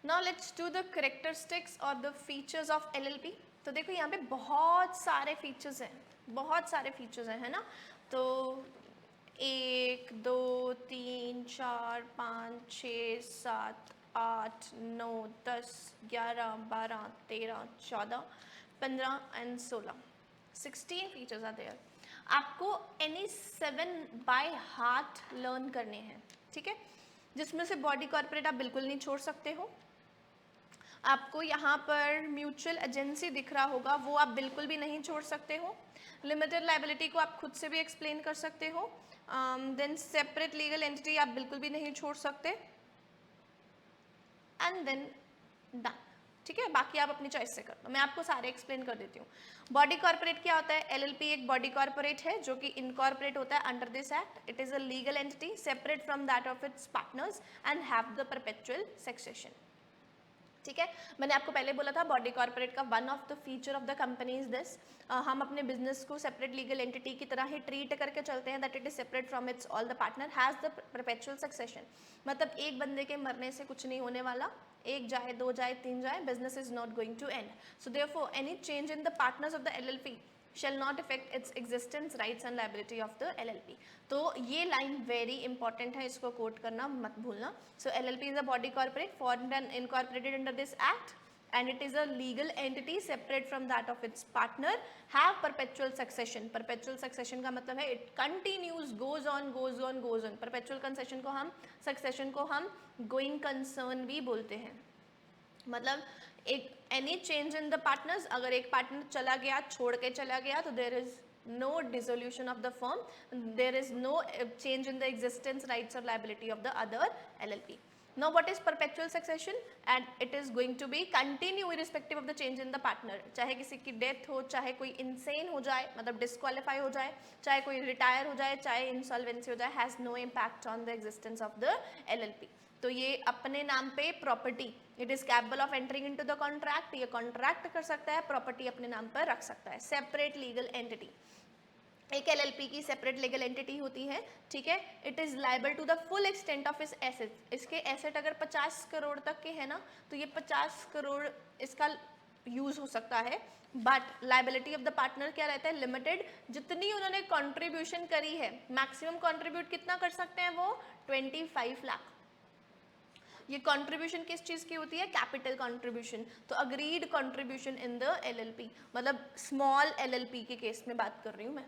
Now let's do the characteristics और the features of LLP। तो देखो यहाँ पे बहुत सारे फीचर्स हैं, बहुत सारे फीचर्स हैं, है ना। तो 1 2 3 4 5 6 7 8 9 10 11 12 13 14 एंड 16 फीचर्स आर देयर। आपको एनी 7 बाय हार्ट लर्न करने हैं, ठीक है, जिसमें से बॉडी कॉर्पोरेट आप बिल्कुल नहीं छोड़ सकते हो। आपको यहाँ पर म्यूचुअल एजेंसी दिख रहा होगा, वो आप बिल्कुल भी नहीं छोड़ सकते हो। लिमिटेड लाइबिलिटी को आप खुद से भी एक्सप्लेन कर सकते हो। देन सेपरेट लीगल एंटिटी आप बिल्कुल भी नहीं छोड़ सकते। एंड देन डन, ठीक है। बाकी आप अपनी चॉइस से कर दो, मैं आपको सारे एक्सप्लेन कर देती हूँ। बॉडी कॉर्पोरेट क्या होता है? LLP एक बॉडी कॉर्पोरेट है जो कि इनकॉर्पोरेट होता है under this act. It is a legal entity separate from that of its partners and have the perpetual succession, ठीक है। मैंने आपको पहले बोला था बॉडी कॉर्पोरेट का one of the feature of the company is this, हम अपने बिजनेस को सेपरेट लीगल एंटिटी की तरह ही ट्रीट करके चलते हैं, that it is separate from its all the partner, has the perpetual succession. मतलब एक बंदे के मरने से कुछ नहीं होने वाला, एक जाए, दो जाए, तीन जाए, business is not going to end. So therefore any change in the partners of the LLP shall not affect its existence, rights and liability of the LLP। तो ये लाइन वेरी इंपॉर्टेंट है, इसको कोट करना मत भूलना। सो LLP is a body corporate formed and incorporated under this act and it is a legal entity separate from that of its partner, have perpetual succession। perpetual succession का मतलब है it continues, goes on, goes on, goes on। perpetual concession को हम, succession को हम going concern भी बोलते हैं। मतलब एक any change in the partners, अगर एक पार्टनर चला गया, छोड़ के चला गया, तो there is no dissolution of the firm, there is no change in the existence, rights or liability of the other LLP। Now what is perpetual succession? And it is going to be continue irrespective of the change in the partner। चाहे किसी की death हो, चाहे कोई insane हो जाए, मतलब disqualify हो जाए, चाहे कोई रिटायर हो जाए, चाहे इंसॉल्वेंसी हो जाए, has no impact on the existence of the LLP। तो ये अपने नाम पे property, it is capable of entering into the contract, ये कॉन्ट्रैक्ट कर सकता है, प्रॉपर्टी अपने नाम पर रख सकता है। सेपरेट लीगल एंटिटी, एक LLP की सेपरेट लीगल एंटिटी होती है, ठीक है। It is liable to the full extent of its asset. इसके एसेट अगर 50 करोड़ तक के है ना, तो ये 50 करोड़ इसका यूज हो सकता है। But liability of the partner क्या रहता है? लिमिटेड। जितनी उन्होंने कंट्रीब्यूशन करी है, मैक्सिमम कंट्रीब्यूट कितना कर सकते हैं वो? 25 लाख। ये कंट्रीब्यूशन किस चीज की होती है? Capital contribution. तो agreed contribution in the LLP, मतलब स्मॉल LLP के केस में बात कर रही हूँ मैं,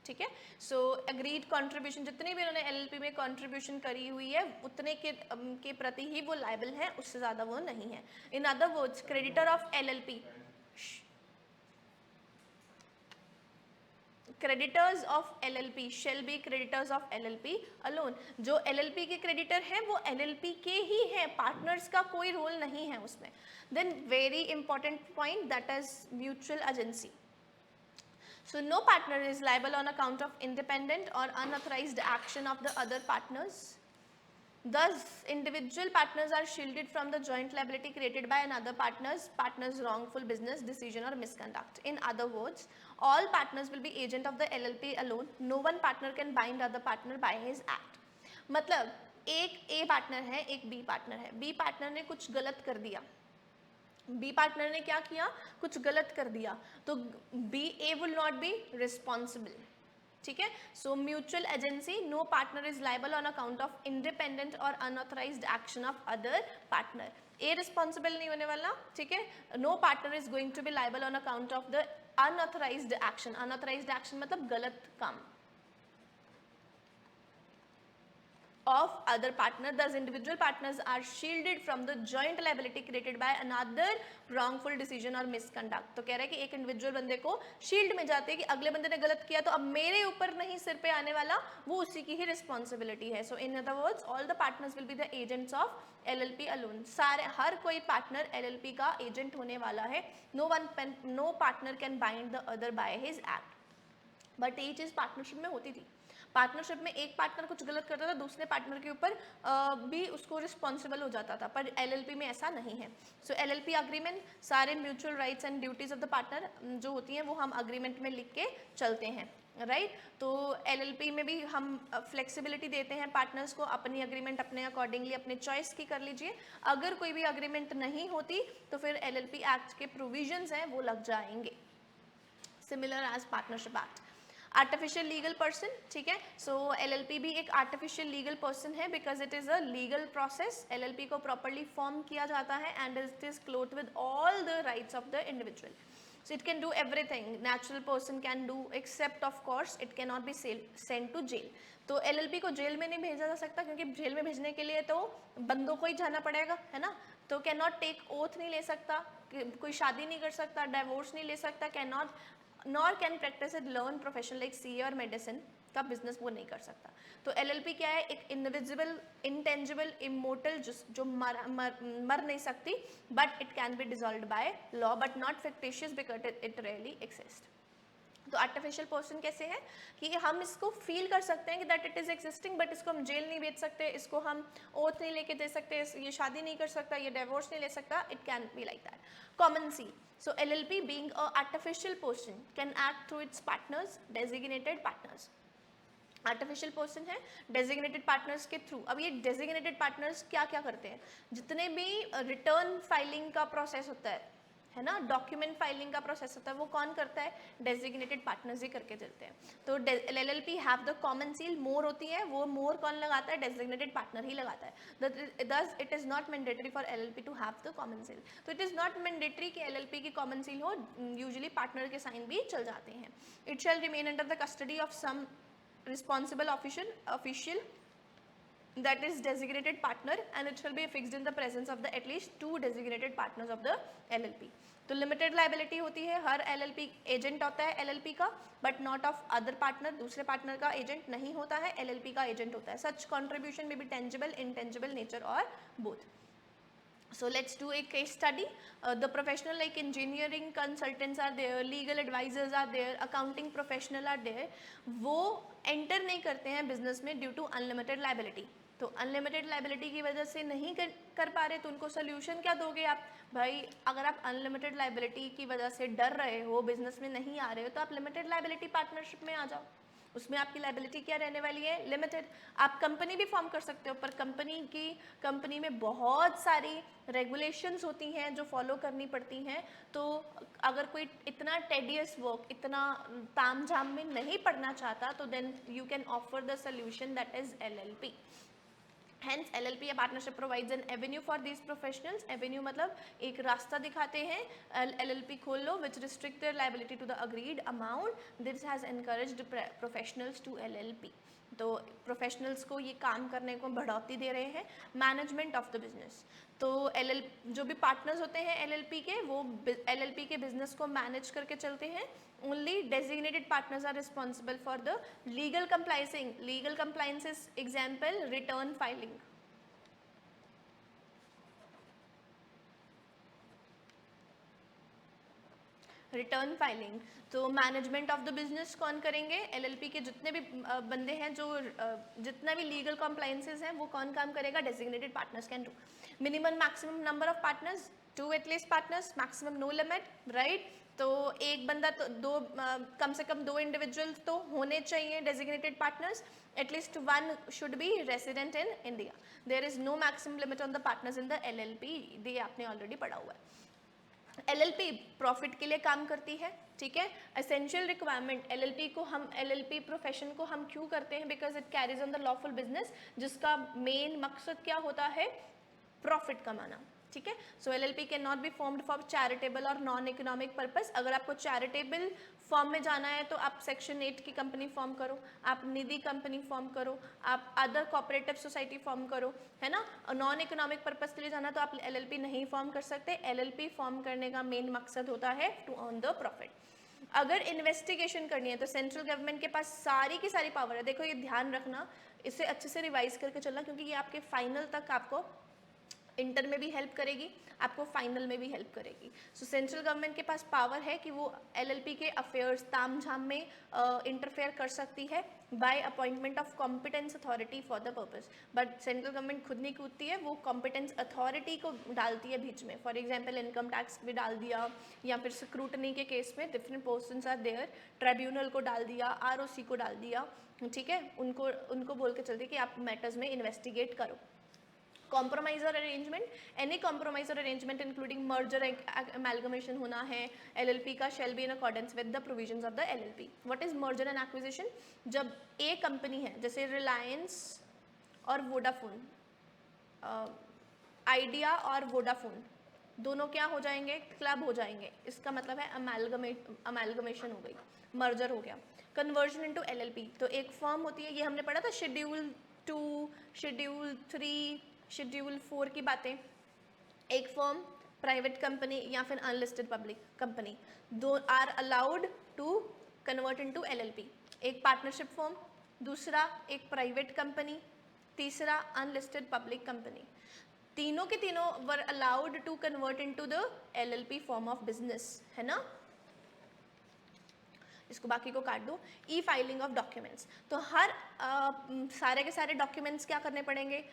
ठीक है। सो अग्रीड कंट्रीब्यूशन, जितनी भी उन्होंने LLP में कंट्रीब्यूशन करी हुई है उतने के प्रति ही वो लायबल है, उससे ज़्यादा वो नहीं है। इन other words, creditor of LLP, creditors of LLP shall be creditors of LLP alone। जो LLP के क्रेडिटर हैं वो LLP के ही हैं, पार्टनर्स का कोई रोल नहीं है उसमें। Then very important point, that is mutual agency. So no partner is liable on account of independent or unauthorized action of the other partners. Thus, individual partners are shielded from the joint liability created by another partner's wrongful business decision or misconduct। In other words, all partners will be agent of the LLP alone। No one partner can bind other partner by his act। मतलब एक A partner है, एक B partner है। B partner ने कुछ गलत कर दिया, बी पार्टनर ने क्या किया? कुछ गलत कर दिया, तो A will not be responsible, ठीक है। So mutual agency, no partner is liable on account of independent और unauthorised action of other partner. A responsible नहीं होने वाला, ठीक है। No partner is going to be liable on account of the unauthorised action. Unauthorised action मतलब गलत काम of other partner। Thus individual partners are shielded from the joint liability created by another wrongful decision or misconduct। तो कह रहा है कि एक individual बंदे को शील्ड में जाते हैं कि अगले बंदे ने गलत किया तो अब मेरे ऊपर नहीं सिर पे आने वाला, वो उसी की ही रिस्पॉन्सिबिलिटी है। So in other words, all the partners will be the agents of LLP alone. सारे, हर कोई पार्टनर LLP का एजेंट होने वाला है। No partner can bind the other by his act. But ये चीज पार्टनरशिप में होती थी। पार्टनरशिप में एक पार्टनर कुछ गलत करता था, दूसरे पार्टनर के ऊपर भी उसको रिस्पॉन्सिबल हो जाता था, पर LLP में ऐसा नहीं है। सो LLP अग्रीमेंट, सारे mutual rights and duties of the partner जो होती हैं वो हम अग्रीमेंट में लिख के चलते हैं। राइट तो LLP में भी हम फ्लेक्सिबिलिटी देते हैं पार्टनर्स को, अपनी एग्रीमेंट अपने अकॉर्डिंगली अपने चॉइस की कर लीजिए। अगर कोई भी एग्रीमेंट नहीं होती तो फिर LLP एक्ट के प्रोविजंस हैं वो लग जाएंगे, similar as partnership act. Artificial legal person, ठीक है, सो LLP भी एक आर्टिफिशियल लीगल पर्सन है because it is a legal process. LLP को प्रॉपरली फॉर्म किया जाता है and it is cloth with all the rights of the individual, so it can do everything natural person can do except of course it cannot be sent to jail। तो LLP को jail में नहीं भेजा जा सकता क्योंकि jail में भेजने के लिए तो बंदों को ही जाना पड़ेगा, है ना, तो कैन नॉट टेक ओथ नहीं ले सकता, कोई शादी नहीं कर सकता, डाइवोर्स नहीं ले सकता, can not nor can practice it learn profession like CA और मेडिसिन का बिजनेस वो नहीं कर सकता। तो LLP क्या है, एक इनविजिबल इंटेंजिबल इमोर्टल जो मर नहीं सकती, but it can B dissolved by law but not fictitious because it really exist. तो आर्टिफिशियल पर्सन कैसे है कि हम इसको फील कर सकते हैं कि that it is existing, but इसको हम जेल नहीं भेज सकते, इसको हम ओथ नहीं लेके दे सकते, ये शादी नहीं कर सकता, ये डिवोर्स नहीं ले सकता, it can be like that. Common seal, so LLP being a artificial person can act through its partners, designated partners। Artificial person है डेजिग्नेटेड पार्टनर्स के थ्रू। अब ये डेजिग्नेटेड पार्टनर्स क्या क्या करते हैं, जितने भी रिटर्न फाइलिंग का प्रोसेस होता है ना, डॉक्यूमेंट फाइलिंग का प्रोसेस होता है, वो कौन करता है, डेजिग्नेटेड पार्टनर्स ही करके चलते हैं। तो LLP have the common seal, मोर होती है, वो मोर कौन लगाता है, डेजिग्नेटेड पार्टनर ही लगाता है। Thus it is not mandatory for LLP to have the common seal. तो इट इज नॉट मैंडेटरी कि LLP की कॉमन सील हो, यूजुअली पार्टनर के साइन भी चल जाते हैं। It shall remain under the custody of some responsible official that is designated partner and it shall be fixed in the presence of the at least 2 designated partners of the LLP। तो limited liability होती है, हर LLP agent होता है LLP का, but not of other partner, दूसरे partner का agent नहीं होता है, LLP का एजेंट होता है। सच कॉन्ट्रीब्यूशन में भी टेंजिबल इंटेंजिबल नेचर और both. So let's do a case study। The professional like engineering consultants are there, legal advisors are there, accounting professional are there। वो enter नहीं करते हैं business में due to unlimited liability। तो unlimited liability की वजह से नहीं कर पा रहे, तो उनको solution क्या दोगे आप, भाई अगर आप unlimited liability की वजह से डर रहे हो, business में नहीं आ रहे हो, तो आप limited liability partnership में आ जाओ, उसमें आपकी लाइबिलिटी क्या रहने वाली है, लिमिटेड। आप कंपनी भी फॉर्म कर सकते हो, पर कंपनी में बहुत सारी रेगुलेशंस होती हैं जो फॉलो करनी पड़ती हैं। तो अगर कोई इतना टेडियस वर्क, इतना ताम झाम में नहीं पढ़ना चाहता, तो then you can offer the solution that is LLP। Hence LLP a partnership provides an avenue for these professionals। avenue मतलब एक रास्ता दिखाते हैं, LLP खोल लो which restrict their liability to the agreed amount। This has encouraged professionals to LLP। तो professionals को ये काम करने को बढ़ोतरी दे रहे हैं। मैनेजमेंट ऑफ द बिजनेस, तो जो भी पार्टनर्स होते हैं LLP के, वो LLP के बिजनेस को मैनेज करके चलते हैं। Only designated partners are responsible for the legal compliance। Legal compliance is example return filing। Return filing, तो मैनेजमेंट ऑफ द बिजनेस कौन करेंगे, LLP के जितने भी बंदे हैं, जो जितना भी लीगल कॉम्प्लाइंसेस हैं, वो कौन काम करेगा, designated partners can do. Minimum maximum number of partners 2 at least partners, maximum no limit, right. तो एक बंदा तो कम से कम 2 इंडिविजुअल तो होने चाहिए designated partners, at least 1 should be resident in India. There is no maximum limit on the partners in the LLP, ये आपने ऑलरेडी पढ़ा हुआ है। LLP प्रॉफिट के लिए काम करती है, ठीक है। एसेंशियल रिक्वायरमेंट, LLP प्रोफेशन को हम क्यों करते हैं, because it carries on the lawful business, जिसका मेन मकसद क्या होता है, प्रॉफिट कमाना, ठीक है। So LLP can not be formed for charitable और नॉन इकोनॉमिक पर्पस। अगर आपको चैरिटेबल फॉर्म में जाना है तो आप सेक्शन 8 की कंपनी फॉर्म करो, आप निधि कंपनी फॉर्म करो, आप अदर कोऑपरेटिव सोसाइटी फॉर्म करो, है ना। नॉन इकोनॉमिक पर्पस के लिए जाना तो आप LLP नहीं फॉर्म कर सकते। LLP फॉर्म करने का मेन मकसद होता है टू अर्न द प्रॉफिट। अगर इन्वेस्टिगेशन करनी है तो सेंट्रल गवर्नमेंट के पास सारी की सारी पावर है। देखो ये ध्यान रखना, इसे अच्छे से रिवाइज करके चलना, क्योंकि ये आपके फाइनल तक आपको इंटर में भी हेल्प करेगी, आपको फाइनल में भी हेल्प करेगी। सो सेंट्रल गवर्नमेंट के पास पावर है कि वो LLP के अफेयर्स ताम झाम में इंटरफेयर कर सकती है, bye appointment of competence authority for the purpose, but central government खुद नहीं कूदती है, वो कॉम्पिटेंस अथॉरिटी को डालती है बीच में. फॉर एग्जाम्पल इनकम टैक्स भी डाल दिया, या फिर स्क्रूटनी के केस में different persons are there, tribunal को डाल दिया, आरओसी को डाल दिया, ठीक है, उनको बोल के चलती है कि आप मैटर्स में इन्वेस्टिगेट करो. compromise or arrangement, any compromise or arrangement including merger amalgamation होना है LLP का, shall be in accordance with the provisions of the LLP. What is merger and acquisition? जब एक कंपनी है जैसे रिलायंस और वोडाफोन, आइडिया और वोडाफोन दोनों क्या हो जाएंगे, क्लब हो जाएंगे, इसका मतलब है अमेलगमेशन हो गई, मर्जर हो गया. कन्वर्जन इनटू LLP, तो एक फर्म होती है, ये हमने पढ़ा था शेड्यूल 2, शेड्यूल 3, शेड्यूल 4 की बातें. एक फर्म, प्राइवेट कंपनी या फिर अनलिस्टेड पब्लिक कंपनी, दो are allowed to convert into LLP. एक पार्टनरशिप फर्म, दूसरा एक प्राइवेट कंपनी, तीसरा अनलिस्टेड पब्लिक कंपनी, तीनों के तीनों were allowed to convert into the LLP form of business, है ना. इसको बाकी को काट दो. ई फाइलिंग ऑफ डॉक्यूमेंट्स, तो हर सारे के सारे डॉक्यूमेंट्स क्या करने पड़ेंगे,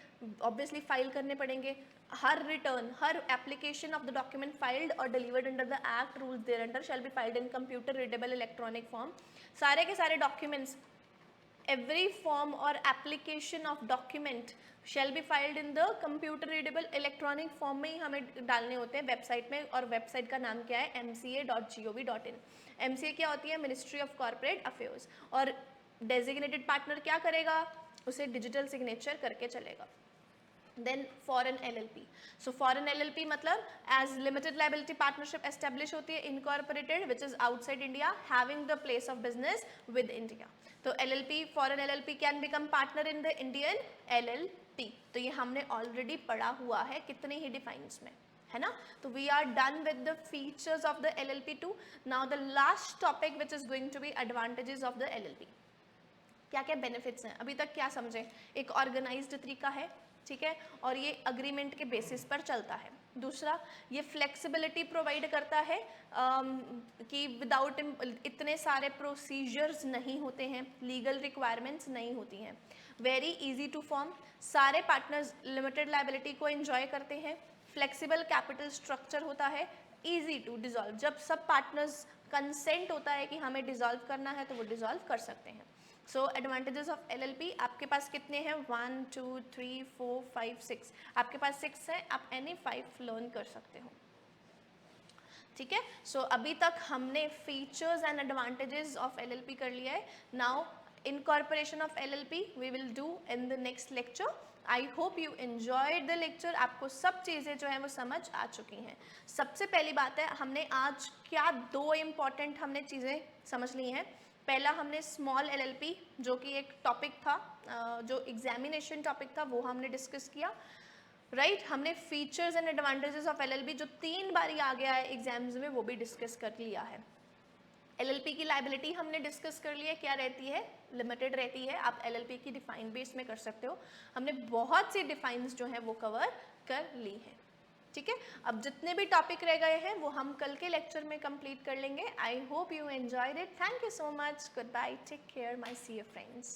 ऑब्वियसली फाइल करने पड़ेंगे. हर रिटर्न, हर application of the document filed और delivered under the act rules there under shall be filed in computer readable electronic form. सारे के सारे documents, every form or application of document shall be filed in the computer readable electronic form में ही हमें डालने होते हैं website में, और वेबसाइट का नाम क्या है, mca.gov.in. MCA क्या होती है, मिनिस्ट्री ऑफ कॉर्पोरेट अफेयर्स, और डेजिग्नेटेड पार्टनर क्या करेगा, उसे डिजिटल सिग्नेचर करके चलेगा. Then foreign LLP, so foreign LLP मतलब as limited liability partnership establish होती है incorporated which is outside India having the place of business with India. तो LLP, foreign LLP can become partner in the Indian LLP. तो ये हमने already पढ़ा हुआ है कितने ही defines में, है ना. तो we are done with the features of the LLP2. Now the last topic which is going to be advantages of the LLP. क्या क्या बेनिफिट्स हैं, अभी तक क्या समझे. एक ऑर्गेनाइज्ड तरीका है, ठीक है, और ये अग्रीमेंट के बेसिस पर चलता है. दूसरा, ये फ्लेक्सिबिलिटी प्रोवाइड करता है कि विदाउट इतने सारे प्रोसीजर्स नहीं होते हैं, लीगल रिक्वायरमेंट्स नहीं होती हैं. वेरी इजी टू फॉर्म, सारे पार्टनर्स लिमिटेड लायबिलिटी को एंजॉय करते हैं. फ्लेक्सिबल कैपिटल स्ट्रक्चर होता है. ईजी टू डिजॉल्व, जब सब पार्टनर्स कंसेंट होता है कि हमें डिजॉल्व करना है तो वो डिजॉल्व कर सकते हैं. सो एडवांटेजेस ऑफ LLP, आपके पास कितने हैं, 1 2 3 4 5 6, आपके पास 6 है, आप एनी 5 लर्न कर सकते हो, ठीक है. सो अभी तक हमने features and advantages of LLP कर लिया है. Now incorporation of LLP we will do in the next lecture. I hope you enjoyed the lecture. आपको सब चीज़ें जो हैं वो समझ आ चुकी हैं. सबसे पहली बात है, हमने आज क्या 2 इम्पॉर्टेंट हमने चीज़ें समझ ली हैं. पहला हमने स्मॉल LLP जो कि एक टॉपिक था, जो एग्जामिनेशन टॉपिक था, वो हमने डिस्कस किया, राइट. हमने features and advantages of LLP जो 3 बार आ गया है एग्जाम्स में, वो भी डिस्कस कर लिया है. LLP की लाइबिलिटी हमने डिस्कस कर लिया है, क्या रहती है, लिमिटेड रहती है. आप LLP की डिफाइन बेस में कर सकते हो. हमने बहुत सी डिफाइंस जो है वो कवर कर ली है, ठीक है. अब जितने भी टॉपिक रह गए हैं वो हम कल के लेक्चर में कंप्लीट कर लेंगे. I hope you enjoyed it. Thank you so much. Goodbye. Take care my see you friends.